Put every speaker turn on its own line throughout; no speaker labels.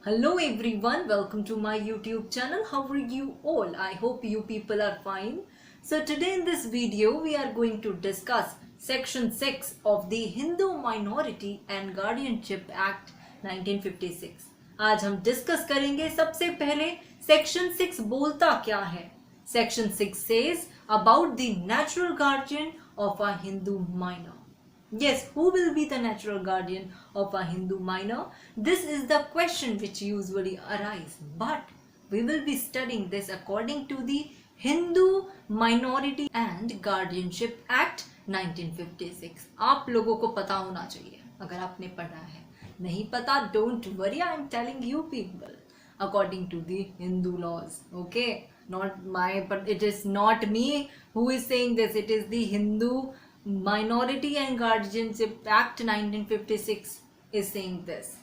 Hello everyone, welcome to my YouTube channel. How are you all? I hope you people are fine. So today in this video we are going to discuss section 6 of the Hindu Minority and Guardianship Act 1956. आज हम discuss करेंगे सबसे पहले section 6 बोलता क्या है. Section 6 says about the natural guardian of a Hindu minor. Yes, who will be the natural guardian of a Hindu minor? This is the question which usually arises. But we will be studying this according to the Hindu Minority and Guardianship Act 1956. आप लोगों को पता होना चाहिए अगर आपने पढ़ा है. नहीं पता, don't worry, I am telling you people according to the Hindu laws. Okay, not my, but it is not me who is saying this. It is the Hindu Minority and Guardianship Act 1956 is saying this.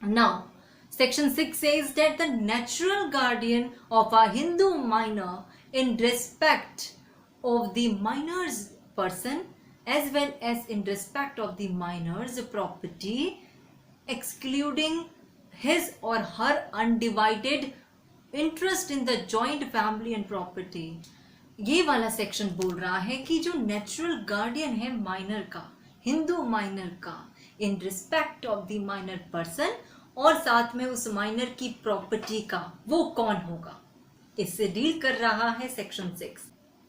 Now, section 6 says that the natural guardian of a Hindu minor in respect of the minor's person as well as in respect of the minor's property, excluding his or her undivided interest in the joint family and property. ये वाला section बोल रहा है कि जो natural guardian है minor का, Hindu minor का, in respect of the minor person और साथ में उस माइनर की प्रॉपर्टी का, वो कौन होगा, इससे डील कर रहा है सेक्शन 6.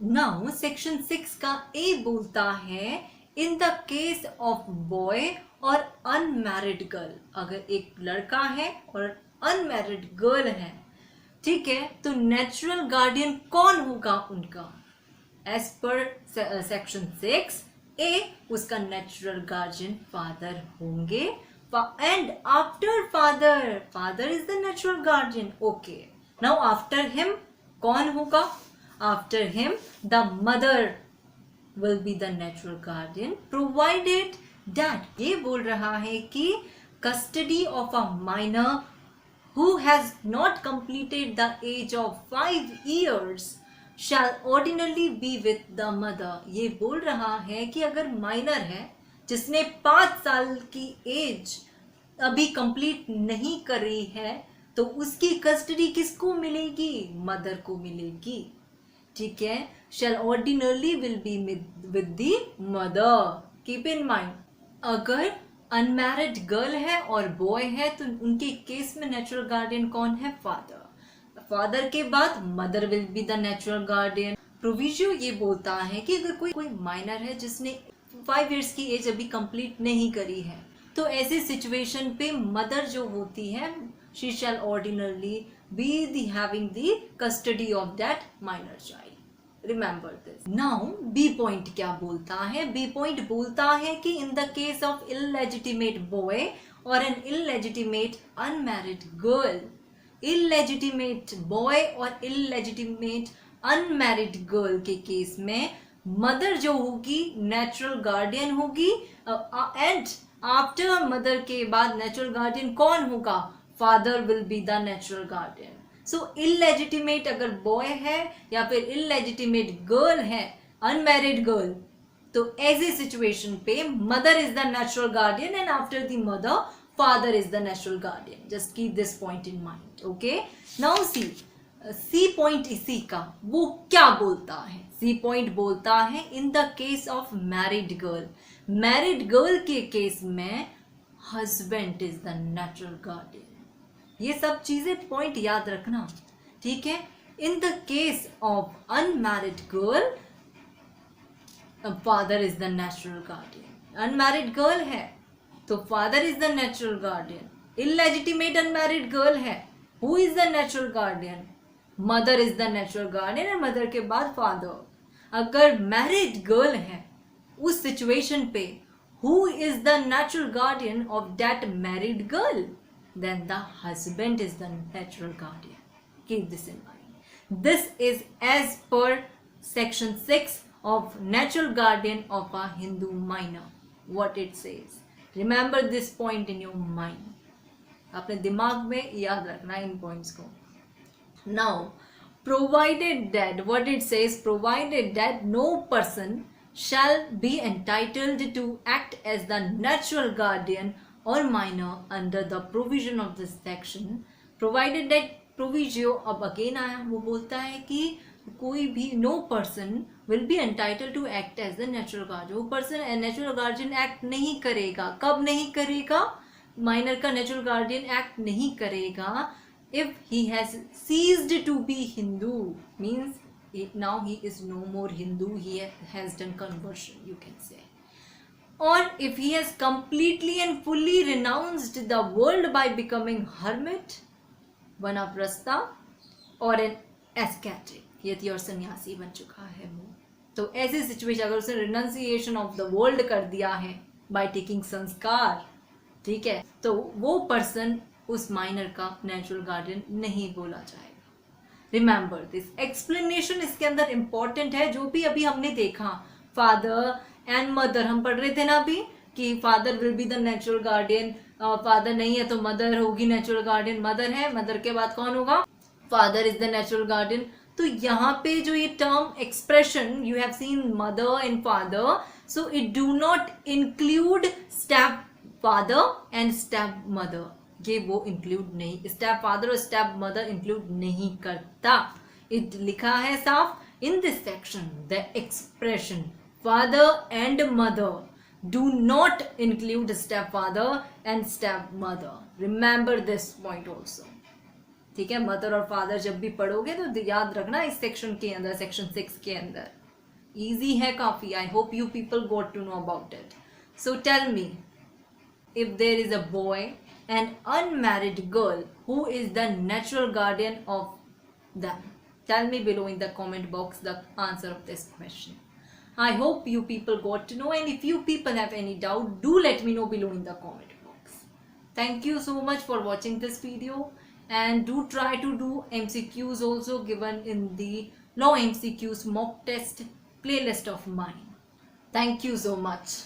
नाउ सेक्शन 6 का ए बोलता है in the case of boy और अनमैरिड गर्ल. अगर एक लड़का है और अनमैरिड गर्ल है, ठीक है, तो नेचुरल गार्डियन कौन होगा उनका. एज पर सेक्शन 6 ए उसका नेचुरल गार्डियन फादर होंगे and after father is the natural guardian. Okay, now after him कौन होगा. After him the mother will be the natural guardian provided that, ये बोल रहा है कि custody of a minor who has not completed the age of 5 years shall ordinarily be with the mother. ये बोल रहा है कि अगर माइनर है जिसने 5 साल की एज अभी कंप्लीट नहीं करी है तो उसकी कस्टडी किसको मिलेगी, मदर को मिलेगी. ठीक है, shall ordinarily will be with the mother. Keep in mind, अगर अनमैरिड गर्ल है और बॉय है तो उनके केस में नेचुरल गार्डियन कौन है, फादर. फादर के बाद mother will be the natural guardian. Proviso ये बोलता है कि अगर कोई माइनर है जिसने 5 इयर्स की एज अभी कंप्लीट नहीं करी है तो ऐसी सिचुएशन पे मदर जो होती है she shall ordinarily be the having the custody of that minor child. Remember this. Now B point क्या बोलता है. B point बोलता है कि in the case of illegitimate boy or an illegitimate unmarried girl, illegitimate boy और illegitimate unmarried girl के case में mother जो होगी नेचुरल गार्डियन होगी एंड आफ्टर मदर के बाद नेचुरल गार्डियन कौन होगा, father will be the natural guardian. So illegitimate अगर बॉय है या फिर इलेजिटिमेट गर्ल है, अनमैरिड गर्ल, तो ऐसी सिचुएशन पे mother is the natural guardian and after the mother father is the natural guardian. Just keep this point in mind. Okay, now see point इसी का वो क्या बोलता है. सी पॉइंट बोलता है in the case of married girl, married girl के case में husband is the natural guardian. ये सब चीजें पॉइंट याद रखना, ठीक है. In the case of unmarried girl father is the natural guardian. Unmarried girl है तो father is the natural guardian. Illegitimate unmarried girl है, who is the natural guardian, mother is the natural guardian and mother के बाद father. अगर married girl है उस situation पे who is the natural guardian of that married girl, then the husband is the natural guardian. Keep this in mind. This is as per section 6 of natural guardian of a Hindu minor. What it says. Remember this point in your mind. अपने दिमाग में याद रखना इन points को. Now, provided that, what it says, provided that no person shall be entitled to act as the natural guardian or minor under the provision of this section provided that proviso, अब again आया, वो बोलता है कि कोई भी no person will be entitled to act as the natural guardian. वो person natural guardian act नहीं करेगा. कब नहीं करेगा? माइनर का natural guardian act नहीं करेगा if he has ceased to be Hindu, means now he is no more Hindu, he has done conversion, you can say. Or if he has completely and fully renounced the world by becoming hermit, vanaprastha, or an ascetic, यदि और सन्यासी बन चुका है वो. तो ऐसे situation अगर उसने रिनाउंसिएशन ऑफ द वर्ल्ड कर दिया है बाय टेकिंग संस्कार, ठीक है, तो वो पर्सन उस माइनर का नेचुरल गार्डियन नहीं बोला जाएगा. रिमेंबर दिस एक्सप्लेनेशन इसके अंदर इंपॉर्टेंट है. जो भी अभी हमने देखा फादर एंड मदर, हम पढ़ रहे थे ना अभी कि father will be the natural guardian, father नहीं है तो मदर होगी नेचुरल गार्डियन, मदर है, मदर के बाद कौन होगा? Father is the natural guardian. तो यहाँ पे जो ये term expression you have seen mother and father, so it do not include step father and step mother. ये वो इंक्लूड नहीं, स्टेप फादर और स्टेप मदर इंक्लूड नहीं करता. इट लिखा है साफ in this section the expression father and mother do not include stepfather and stepmother. Remember this point also. ठीक है, मदर और फादर जब भी पढ़ोगे तो याद रखना इस सेक्शन के अंदर, सेक्शन 6 के अंदर. इजी है काफी. I hope you people got to know about it. So tell me, if there is a boy and unmarried girl, who is the natural guardian of them? Tell me below in the comment box the answer of this question. I hope you people got to know, and if you people have any doubt, do let me know below in the comment box. Thank you so much for watching this video, and do try to do MCQs also given in the Law MCQs mock test playlist of mine. Thank you so much.